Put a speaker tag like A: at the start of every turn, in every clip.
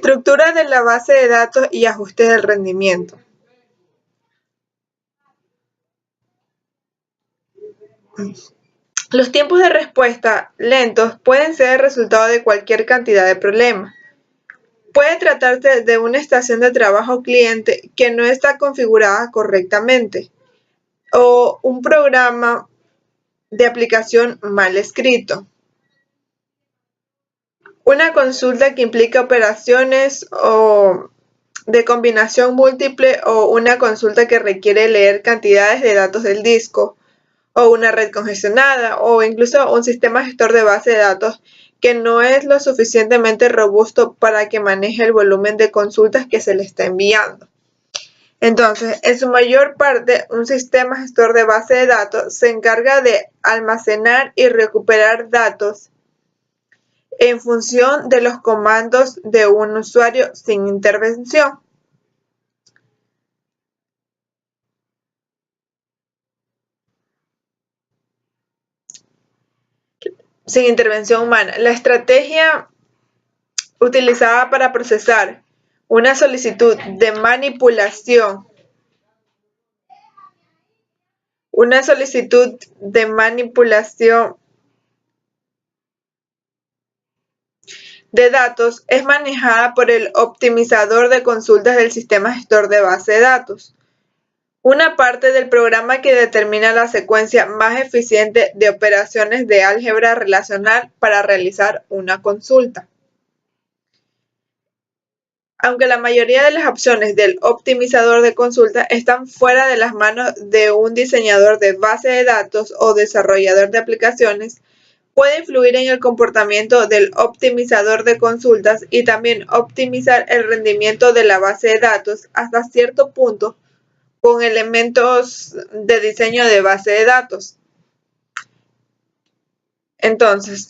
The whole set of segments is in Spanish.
A: Estructura de la base de datos y ajustes del rendimiento. Los tiempos de respuesta lentos pueden ser el resultado de cualquier cantidad de problemas. Puede tratarse de una estación de trabajo cliente que no está configurada correctamente o un programa de aplicación mal escrito. Una consulta que implica operaciones o de combinación múltiple o una consulta que requiere leer cantidades de datos del disco o una red congestionada o incluso un sistema gestor de base de datos que no es lo suficientemente robusto para que maneje el volumen de consultas que se le está enviando. Entonces, en su mayor parte, un sistema gestor de base de datos se encarga de almacenar y recuperar datos en función de los comandos de un usuario sin intervención. Sin intervención humana. La estrategia utilizada para procesar una solicitud de manipulación de datos es manejada por el optimizador de consultas del sistema gestor de base de datos, una parte del programa que determina la secuencia más eficiente de operaciones de álgebra relacional para realizar una consulta. Aunque la mayoría de las opciones del optimizador de consulta están fuera de las manos de un diseñador de base de datos o desarrollador de aplicaciones, puede influir en el comportamiento del optimizador de consultas y también optimizar el rendimiento de la base de datos hasta cierto punto con elementos de diseño de base de datos. Entonces,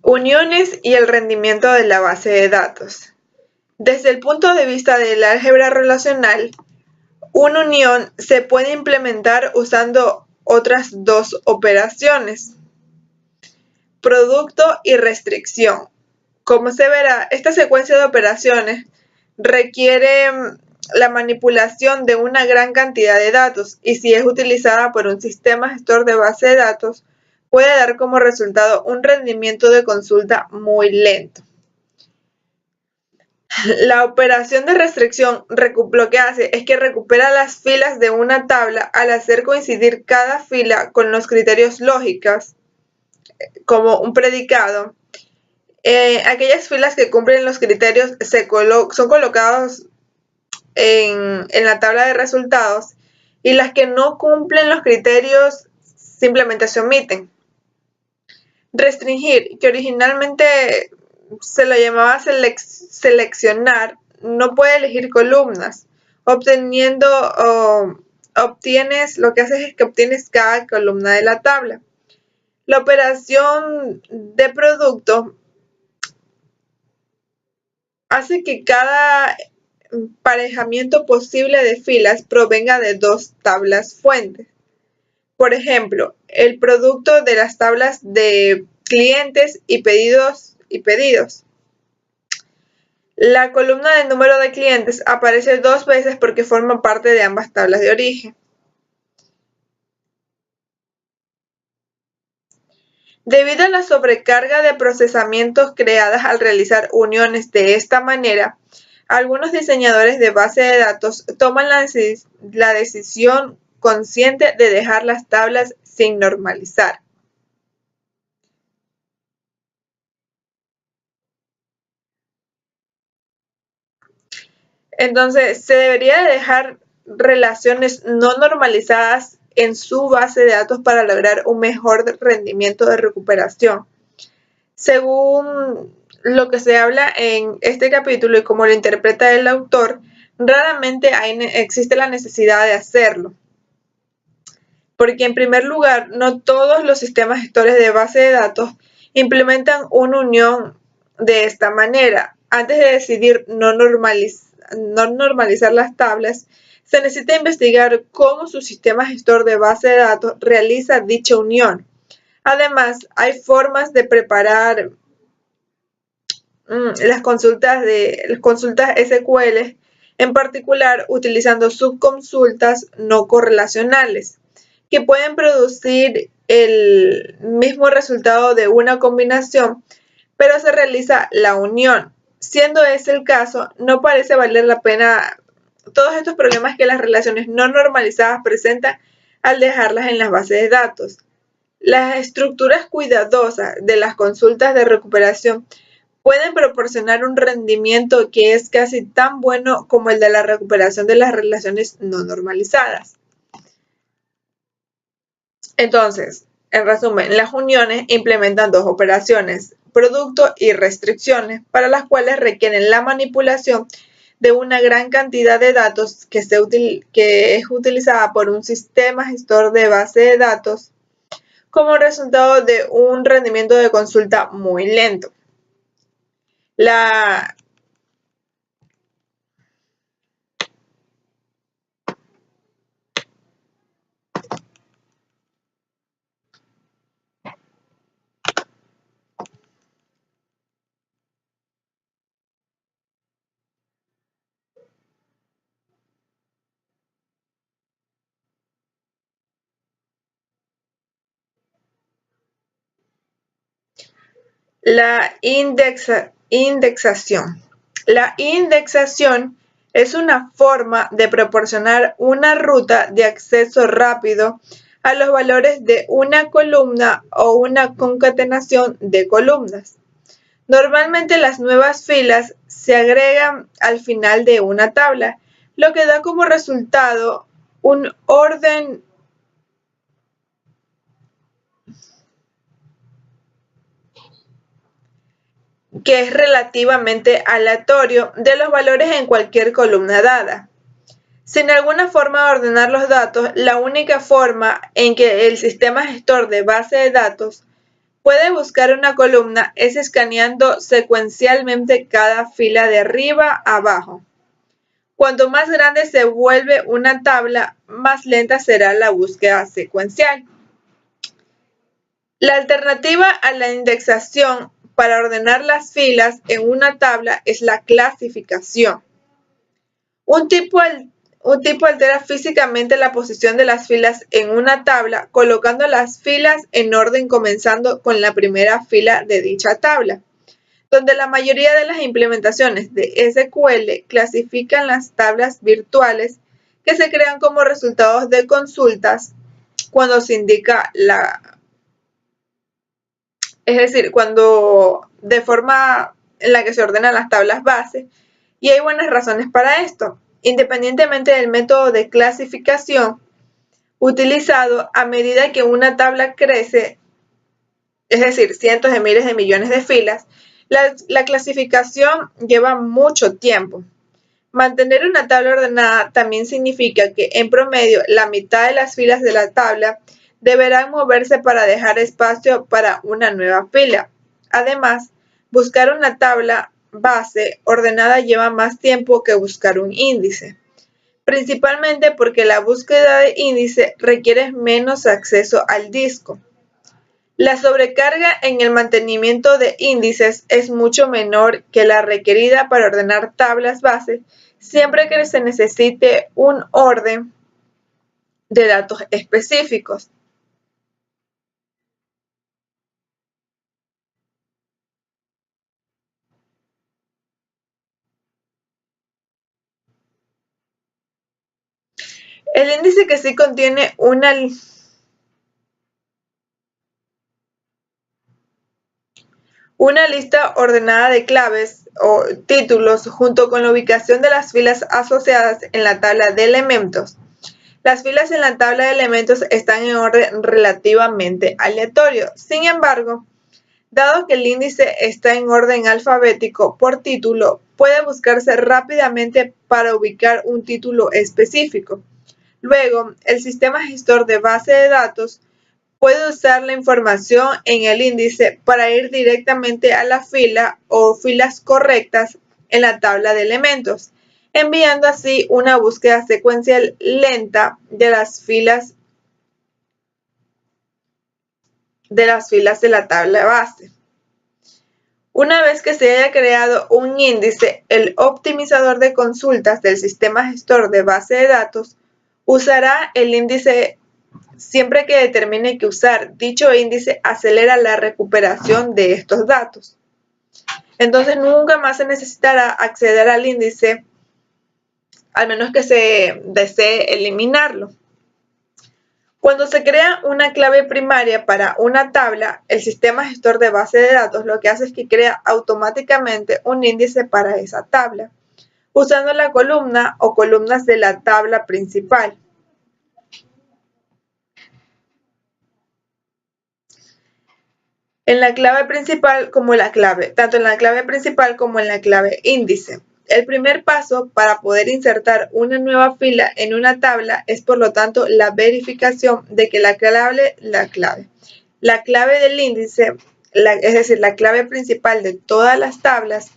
A: uniones y el rendimiento de la base de datos. Desde el punto de vista del álgebra relacional, una unión se puede implementar usando otras dos operaciones: producto y restricción. Como se verá, esta secuencia de operaciones requiere la manipulación de una gran cantidad de datos y si es utilizada por un sistema gestor de base de datos, puede dar como resultado un rendimiento de consulta muy lento. La operación de restricción lo que hace es que recupera las filas de una tabla al hacer coincidir cada fila con los criterios lógicos, como un predicado. Aquellas filas que cumplen los criterios son colocadas en la tabla de resultados y las que no cumplen los criterios simplemente se omiten. Restringir, que originalmente se lo llamaba seleccionar, no puede elegir columnas. Lo que haces es que obtienes cada columna de la tabla. La operación de producto hace que cada emparejamiento posible de filas provenga de dos tablas fuentes. Por ejemplo, el producto de las tablas de clientes y pedidos. La columna del número de clientes aparece dos veces porque forma parte de ambas tablas de origen. Debido a la sobrecarga de procesamientos creadas al realizar uniones de esta manera, algunos diseñadores de base de datos toman la decisión consciente de dejar las tablas sin normalizar. Entonces, se debería de dejar relaciones no normalizadas en su base de datos para lograr un mejor rendimiento de recuperación. Según lo que se habla en este capítulo y como lo interpreta el autor, raramente existe la necesidad de hacerlo. Porque en primer lugar, no todos los sistemas gestores de base de datos implementan una unión de esta manera. Antes de decidir no normalizar las tablas, se necesita investigar cómo su sistema gestor de base de datos realiza dicha unión. Además, hay formas de preparar las consultas SQL, en particular utilizando subconsultas no correlacionales, que pueden producir el mismo resultado de una combinación, pero se realiza la unión. Siendo ese el caso, no parece valer la pena todos estos problemas que las relaciones no normalizadas presentan al dejarlas en las bases de datos. Las estructuras cuidadosas de las consultas de recuperación pueden proporcionar un rendimiento que es casi tan bueno como el de la recuperación de las relaciones no normalizadas. Entonces, en resumen, las uniones implementan dos operaciones, producto y restricciones, para las cuales requieren la manipulación de una gran cantidad de datos que es utilizada por un sistema gestor de base de datos como resultado de un rendimiento de consulta muy lento. La indexación. La indexación es una forma de proporcionar una ruta de acceso rápido a los valores de una columna o una concatenación de columnas. Normalmente las nuevas filas se agregan al final de una tabla, lo que da como resultado un orden que es relativamente aleatorio de los valores en cualquier columna dada. Sin alguna forma de ordenar los datos, la única forma en que el sistema gestor de base de datos puede buscar una columna es escaneando secuencialmente cada fila de arriba a abajo. Cuanto más grande se vuelve una tabla, más lenta será la búsqueda secuencial. La alternativa a la indexación para ordenar las filas en una tabla es la clasificación. Un tipo altera físicamente la posición de las filas en una tabla, colocando las filas en orden comenzando con la primera fila de dicha tabla, donde la mayoría de las implementaciones de SQL clasifican las tablas virtuales que se crean como resultados de consultas cuando se indica cuando de forma en la que se ordenan las tablas base, y hay buenas razones para esto. Independientemente del método de clasificación utilizado, a medida que una tabla crece, es decir, cientos de miles de millones de filas, la clasificación lleva mucho tiempo. Mantener una tabla ordenada también significa que, en promedio, la mitad de las filas de la tabla deberán moverse para dejar espacio para una nueva fila. Además, buscar una tabla base ordenada lleva más tiempo que buscar un índice, principalmente porque la búsqueda de índice requiere menos acceso al disco. La sobrecarga en el mantenimiento de índices es mucho menor que la requerida para ordenar tablas base, siempre que se necesite un orden de datos específicos. El índice que sí contiene una lista ordenada de claves o títulos junto con la ubicación de las filas asociadas en la tabla de elementos. Las filas en la tabla de elementos están en orden relativamente aleatorio. Sin embargo, dado que el índice está en orden alfabético por título, puede buscarse rápidamente para ubicar un título específico. Luego, el sistema gestor de base de datos puede usar la información en el índice para ir directamente a la fila o filas correctas en la tabla de elementos, enviando así una búsqueda secuencial lenta de las filas de la tabla base. Una vez que se haya creado un índice, el optimizador de consultas del sistema gestor de base de datos usará el índice siempre que determine que usar dicho índice acelera la recuperación de estos datos. Entonces nunca más se necesitará acceder al índice, al menos que se desee eliminarlo. Cuando se crea una clave primaria para una tabla, el sistema gestor de base de datos lo que hace es que crea automáticamente un índice para esa tabla, usando la columna o columnas de la tabla principal. En la clave principal como la clave, tanto en la clave principal como en la clave índice. El primer paso para poder insertar una nueva fila en una tabla es, por lo tanto, la verificación de que la clave del índice, es decir, la clave principal de todas las tablas,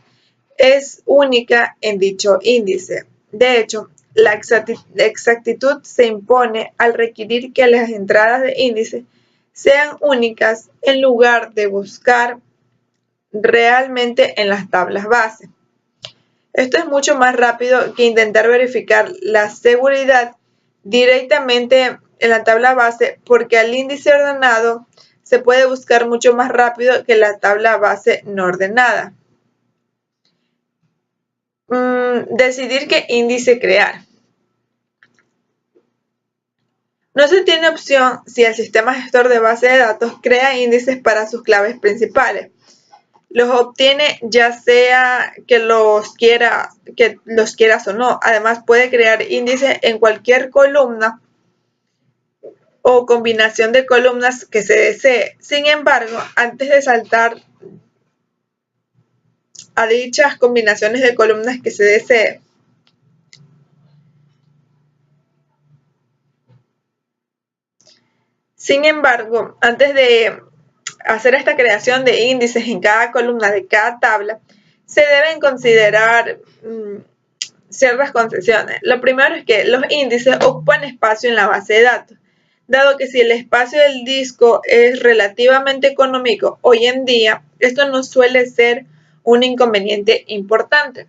A: es única en dicho índice. De hecho, la exactitud se impone al requerir que las entradas de índice sean únicas en lugar de buscar realmente en las tablas base. Esto es mucho más rápido que intentar verificar la seguridad directamente en la tabla base, porque al índice ordenado se puede buscar mucho más rápido que la tabla base no ordenada. Decidir qué índice crear. No se tiene opción si el sistema gestor de base de datos crea índices para sus claves principales. Los obtiene ya sea que los quieras o no. Además, puede crear índices en cualquier columna o combinación de columnas que se desee. Sin embargo, antes de saltar a dichas combinaciones de columnas que se desee, antes de hacer esta creación de índices en cada columna de cada tabla, se deben considerar ciertas concesiones. Lo primero es que los índices ocupan espacio en la base de datos, dado que si el espacio del disco es relativamente económico hoy en día, esto no suele ser un inconveniente importante.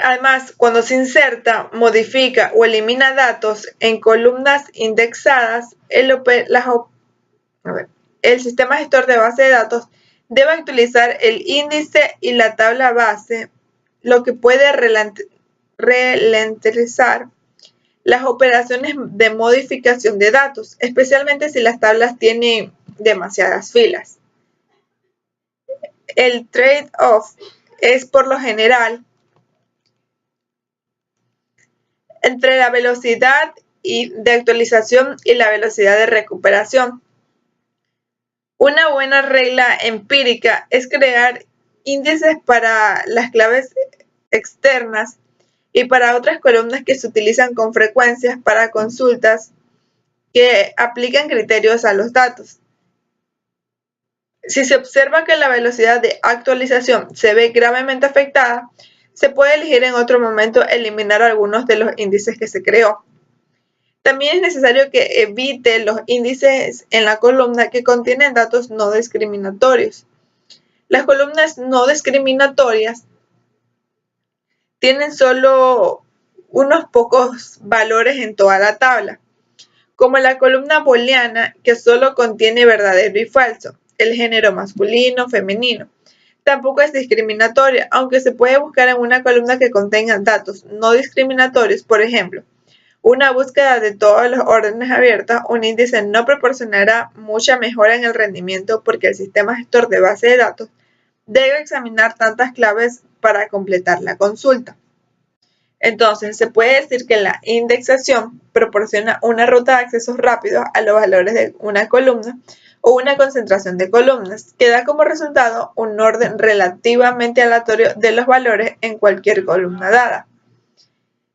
A: Además, cuando se inserta, modifica o elimina datos en columnas indexadas, el sistema gestor de base de datos debe actualizar el índice y la tabla base, lo que puede ralentizar las operaciones de modificación de datos, especialmente si las tablas tienen demasiadas filas. El trade-off es, por lo general, entre la velocidad de actualización y la velocidad de recuperación. Una buena regla empírica es crear índices para las claves externas y para otras columnas que se utilizan con frecuencia para consultas que aplican criterios a los datos. Si se observa que la velocidad de actualización se ve gravemente afectada, se puede elegir en otro momento eliminar algunos de los índices que se creó. También es necesario que evite los índices en la columna que contienen datos no discriminatorios. Las columnas no discriminatorias tienen solo unos pocos valores en toda la tabla, como la columna booleana, que solo contiene verdadero y falso, el género masculino, femenino. Tampoco es discriminatoria, aunque se puede buscar en una columna que contenga datos no discriminatorios. Por ejemplo, una búsqueda de todos los órdenes abiertos, un índice no proporcionará mucha mejora en el rendimiento porque el sistema gestor de base de datos debe examinar tantas claves para completar la consulta. Entonces, se puede decir que la indexación proporciona una ruta de accesos rápidos a los valores de una columna o una concentración de columnas, que da como resultado un orden relativamente aleatorio de los valores en cualquier columna dada.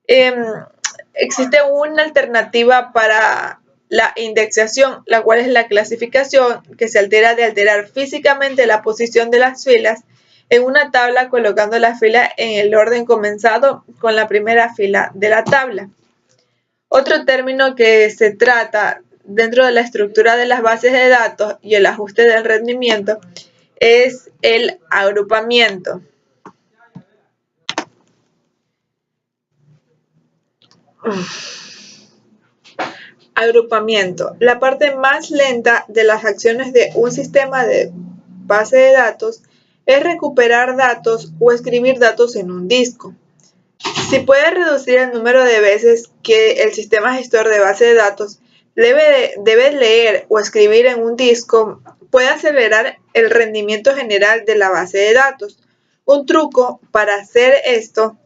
A: Em, Existe una alternativa para la indexación, la cual es la clasificación que se altera de alterar físicamente la posición de las filas en una tabla colocando las filas en el orden comenzado con la primera fila de la tabla. Otro término que se trata dentro de la estructura de las bases de datos y el ajuste del rendimiento es el agrupamiento. Agrupamiento. La parte más lenta de las acciones de un sistema de base de datos es recuperar datos o escribir datos en un disco. Si puede reducir el número de veces que el sistema gestor de base de datos debe leer o escribir en un disco, puede acelerar el rendimiento general de la base de datos. Un truco para hacer esto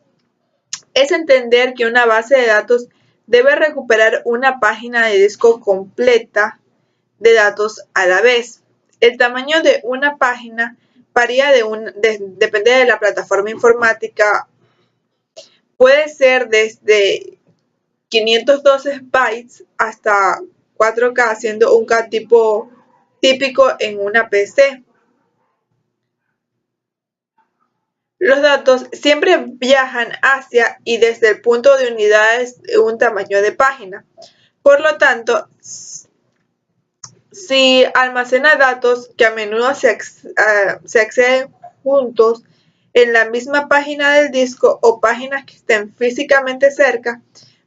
A: es entender que una base de datos debe recuperar una página de disco completa de datos a la vez. El tamaño de una página varía depende de la plataforma informática. Puede ser desde 512 bytes hasta 4K, siendo un K típico en una PC. Los datos siempre viajan hacia y desde el punto de unidades de un tamaño de página. Por lo tanto, si almacena datos que a menudo se acceden juntos en la misma página del disco o páginas que estén físicamente cerca,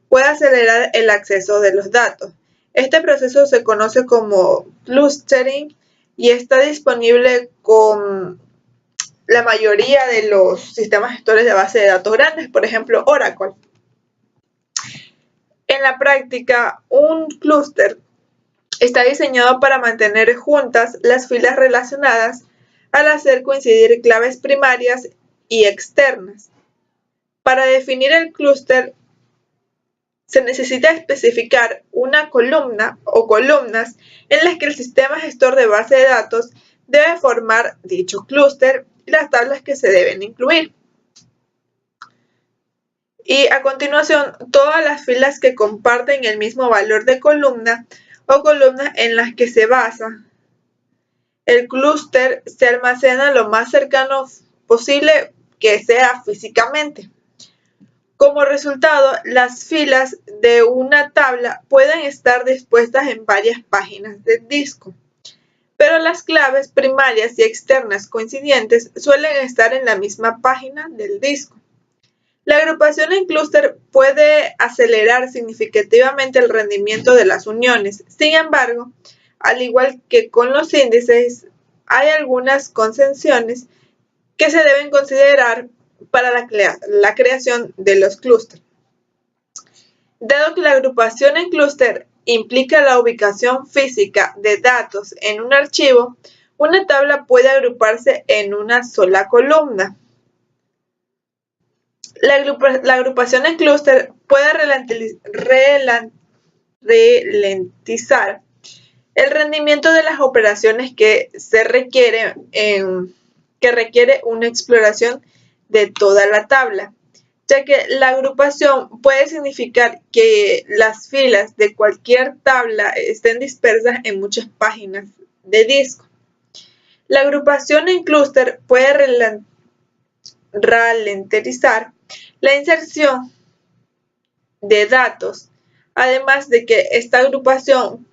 A: puede acelerar el acceso de los datos. Este proceso se conoce como clustering y está disponible con la mayoría de los sistemas gestores de base de datos grandes, por ejemplo Oracle. En la práctica, un clúster está diseñado para mantener juntas las filas relacionadas al hacer coincidir claves primarias y externas. Para definir el clúster se necesita especificar una columna o columnas en las que el sistema gestor de base de datos debe formar dicho clúster y las tablas que se deben incluir. Y a continuación, todas las filas que comparten el mismo valor de columna o columnas en las que se basa el clúster se almacena lo más cercano posible que sea físicamente. Como resultado, las filas de una tabla pueden estar dispuestas en varias páginas del disco, pero las claves primarias y externas coincidentes suelen estar en la misma página del disco. La agrupación en clúster puede acelerar significativamente el rendimiento de las uniones. Sin embargo, al igual que con los índices, hay algunas concesiones que se deben considerar para la creación de los clústeres. Dado que la agrupación en clúster implica la ubicación física de datos en un archivo, una tabla puede agruparse en una sola columna. La agrupación en clúster puede ralentizar el rendimiento de las operaciones que requiere una exploración de toda la tabla, ya que la agrupación puede significar que las filas de cualquier tabla estén dispersas en muchas páginas de disco. La agrupación en clúster puede ralentizar la inserción de datos, además de que esta agrupación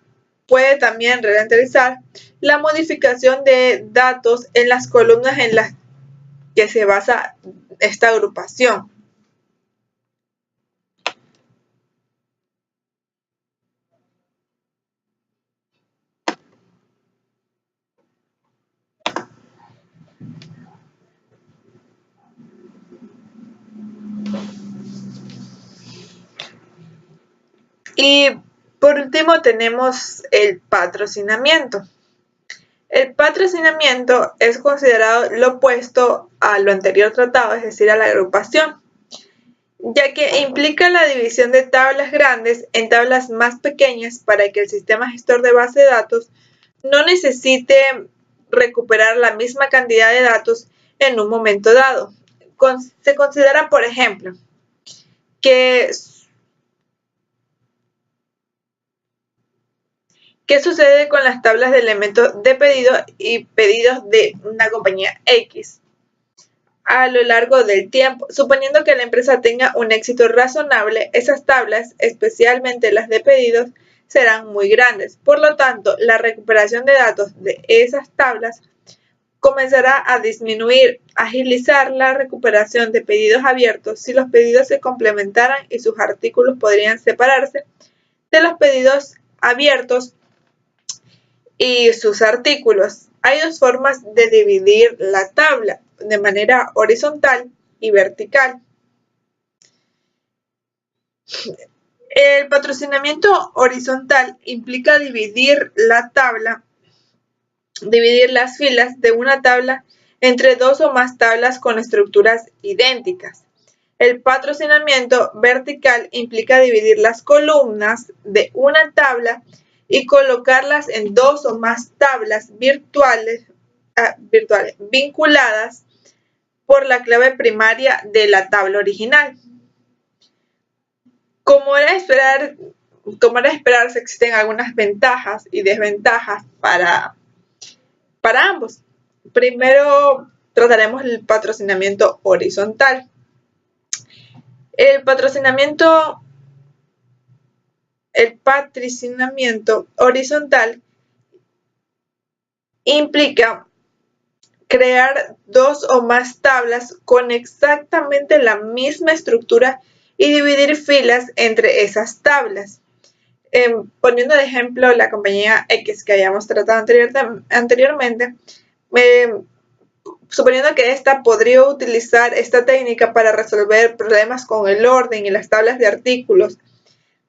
A: puede también ralentizar la modificación de datos en las columnas en las que se basa esta agrupación. Y por último tenemos el patrocinamiento. El patrocinamiento es considerado lo opuesto a lo anterior tratado, es decir, a la agrupación, ya que implica la división de tablas grandes en tablas más pequeñas para que el sistema gestor de base de datos no necesite recuperar la misma cantidad de datos en un momento dado. Se considera, por ejemplo, ¿Qué sucede con las tablas de elementos de pedido y pedidos de una compañía X? A lo largo del tiempo, suponiendo que la empresa tenga un éxito razonable, esas tablas, especialmente las de pedidos, serán muy grandes. Por lo tanto, la recuperación de datos de esas tablas comenzará a disminuir. Agilizar la recuperación de pedidos abiertos. Si los pedidos se complementaran y sus artículos podrían separarse de los pedidos abiertos y sus artículos. Hay dos formas de dividir la tabla, de manera horizontal y vertical. El patrocinamiento horizontal implica dividir la tabla, dividir las filas de una tabla entre dos o más tablas con estructuras idénticas. El patrocinamiento vertical implica dividir las columnas de una tabla y colocarlas en dos o más tablas virtuales vinculadas por la clave primaria de la tabla original. Como era de esperarse, existen algunas ventajas y desventajas para ambos. Primero trataremos el patrocinamiento horizontal. El patrocinamiento horizontal implica crear dos o más tablas con exactamente la misma estructura y dividir filas entre esas tablas. Poniendo de ejemplo la compañía X que habíamos tratado anteriormente, suponiendo que ésta podría utilizar esta técnica para resolver problemas con el orden y las tablas de artículos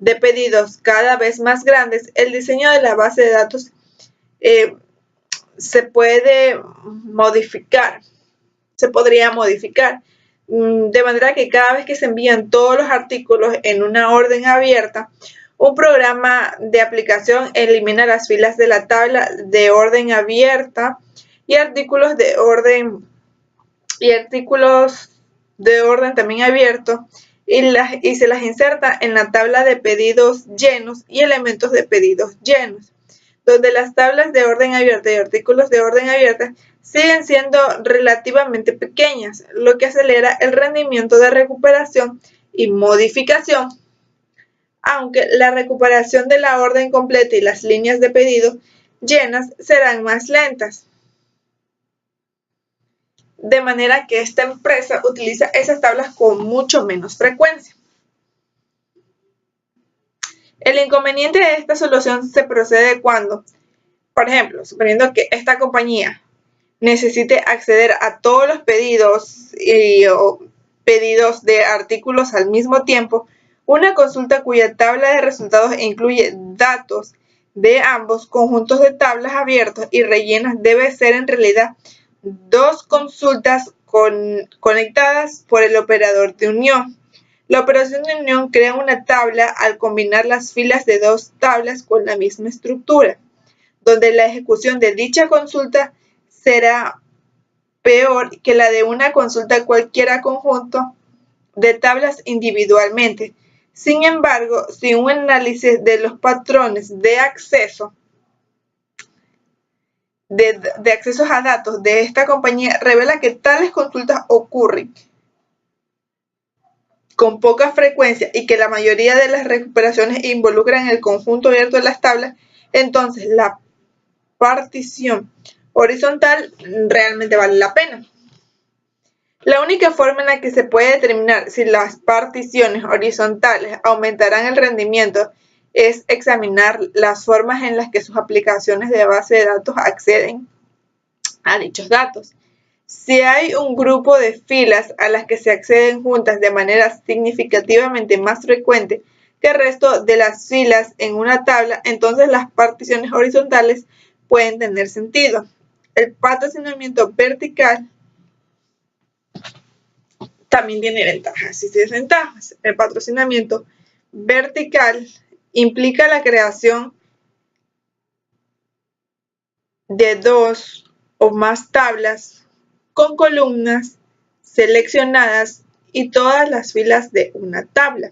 A: de pedidos cada vez más grandes, el diseño de la base de datos se podría modificar de manera que cada vez que se envían todos los artículos en una orden abierta, un programa de aplicación elimina las filas de la tabla de orden abierta y artículos de orden también abierto y se las inserta en la tabla de pedidos llenos y elementos de pedidos llenos, donde las tablas de orden abierta y artículos de orden abierta siguen siendo relativamente pequeñas, lo que acelera el rendimiento de recuperación y modificación, aunque la recuperación de la orden completa y las líneas de pedido llenas serán más lentas. De manera que esta empresa utiliza esas tablas con mucho menos frecuencia. El inconveniente de esta solución se procede cuando, por ejemplo, suponiendo que esta compañía necesite acceder a todos los pedidos o pedidos de artículos al mismo tiempo, una consulta cuya tabla de resultados incluye datos de ambos conjuntos de tablas abiertas y rellenas debe ser en realidad dos consultas conectadas por el operador de unión. La operación de unión crea una tabla al combinar las filas de dos tablas con la misma estructura, donde la ejecución de dicha consulta será peor que la de una consulta cualquiera conjunto de tablas individualmente. Sin embargo, si un análisis de los patrones de accesos a datos de esta compañía revela que tales consultas ocurren con poca frecuencia y que la mayoría de las recuperaciones involucran el conjunto abierto de las tablas, entonces la partición horizontal realmente vale la pena. La única forma en la que se puede determinar si las particiones horizontales aumentarán el rendimiento es examinar las formas en las que sus aplicaciones de base de datos acceden a dichos datos. Si hay un grupo de filas a las que se acceden juntas de manera significativamente más frecuente que el resto de las filas en una tabla, entonces las particiones horizontales pueden tener sentido. El patrocinamiento vertical también tiene ventajas y desventajas. El patrocinamiento vertical implica la creación de dos o más tablas con columnas seleccionadas y todas las filas de una tabla.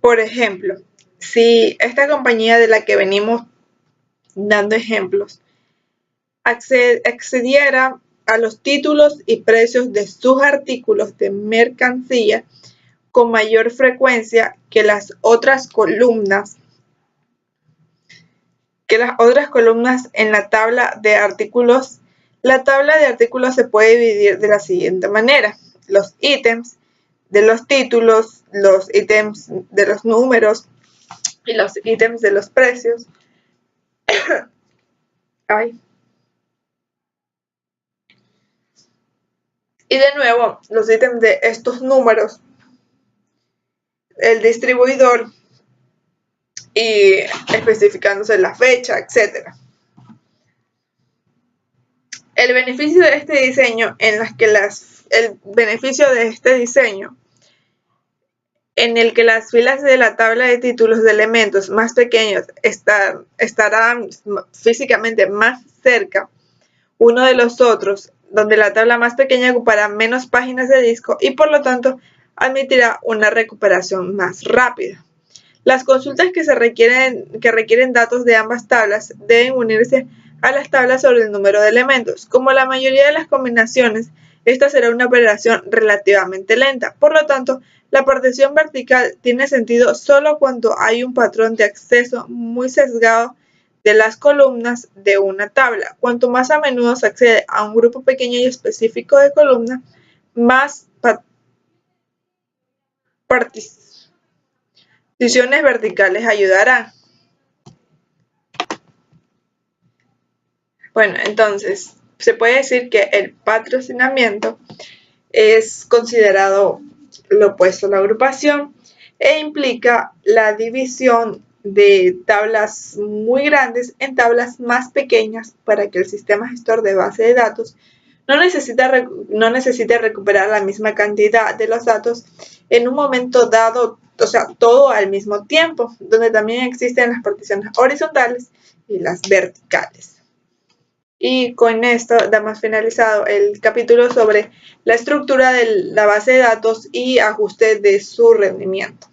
A: Por ejemplo, si esta compañía de la que venimos dando ejemplos accediera a los títulos y precios de sus artículos de mercancía con mayor frecuencia que las otras columnas en la tabla de artículos se puede dividir de la siguiente manera: los ítems de los títulos, los ítems de los números y los ítems de los precios. Ay. Y de nuevo, los ítems de estos números, el distribuidor y especificándose la fecha, etc. El beneficio de este diseño en el que las filas de la tabla de títulos de elementos más pequeños estarán físicamente más cerca uno de los otros, donde la tabla más pequeña ocupará menos páginas de disco y por lo tanto admitirá una recuperación más rápida. Las consultas que requieren datos de ambas tablas deben unirse a las tablas sobre el número de elementos. Como la mayoría de las combinaciones, esta será una operación relativamente lenta. Por lo tanto, la partición vertical tiene sentido solo cuando hay un patrón de acceso muy sesgado de las columnas de una tabla. Cuanto más a menudo se accede a un grupo pequeño y específico de columnas, más particiones verticales ayudarán. Bueno, entonces se puede decir que el patrocinamiento es considerado lo opuesto a la agrupación e implica la división de tablas muy grandes en tablas más pequeñas para que el sistema gestor de base de datos no necesite recuperar la misma cantidad de los datos en un momento dado, o sea, todo al mismo tiempo, donde también existen las particiones horizontales y las verticales. Y con esto damos finalizado el capítulo sobre la estructura de la base de datos y ajuste de su rendimiento.